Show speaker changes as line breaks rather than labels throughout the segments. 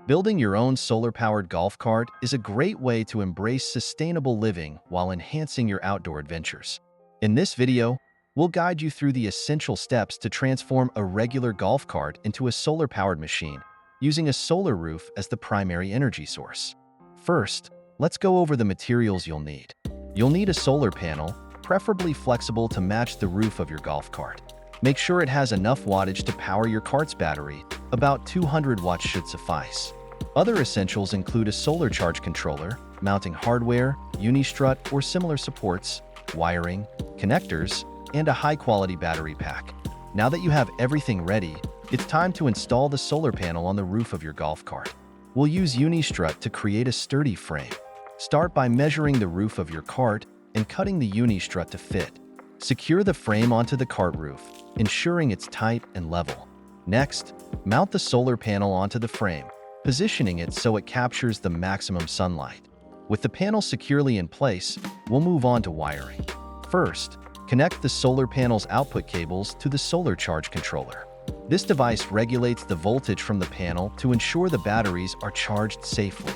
Building your own solar-powered golf cart is a great way to embrace sustainable living while enhancing your outdoor adventures. In this video, we'll guide you through the essential steps to transform a regular golf cart into a solar-powered machine, using a solar roof as the primary energy source. First, let's go over the materials you'll need. You'll need a solar panel, preferably flexible to match the roof of your golf cart. Make sure it has enough wattage to power your cart's battery. About 200 watts should suffice. Other essentials include a solar charge controller, mounting hardware, uni-strut or similar supports, wiring, connectors, and a high-quality battery pack. Now that you have everything ready, it's time to install the solar panel on the roof of your golf cart. We'll use uni-strut to create a sturdy frame. Start by measuring the roof of your cart and cutting the uni-strut to fit. Secure the frame onto the cart roof, ensuring it's tight and level. Next, mount the solar panel onto the frame, positioning it so it captures the maximum sunlight. With the panel securely in place, we'll move on to wiring. First, connect the solar panel's output cables to the solar charge controller. This device regulates the voltage from the panel to ensure the batteries are charged safely.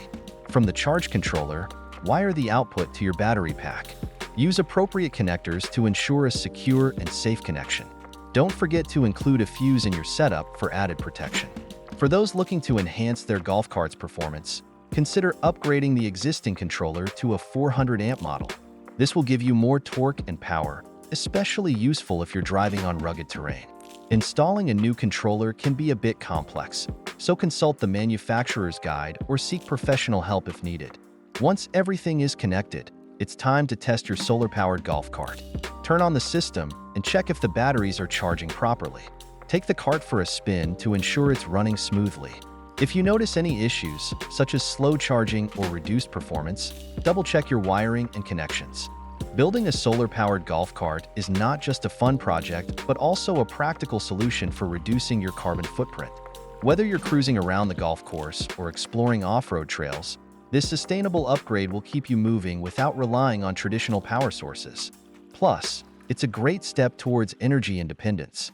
From the charge controller, wire the output to your battery pack. Use appropriate connectors to ensure a secure and safe connection. Don't forget to include a fuse in your setup for added protection. For those looking to enhance their golf cart's performance, consider upgrading the existing controller to a 400 amp model. This will give you more torque and power, especially useful if you're driving on rugged terrain. Installing a new controller can be a bit complex, so consult the manufacturer's guide or seek professional help if needed. Once everything is connected, it's time to test your solar-powered golf cart. Turn on the system and check if the batteries are charging properly. Take the cart for a spin to ensure it's running smoothly. If you notice any issues, such as slow charging or reduced performance, double-check your wiring and connections. Building a solar-powered golf cart is not just a fun project, but also a practical solution for reducing your carbon footprint. Whether you're cruising around the golf course or exploring off-road trails, this sustainable upgrade will keep you moving without relying on traditional power sources. Plus, it's a great step towards energy independence.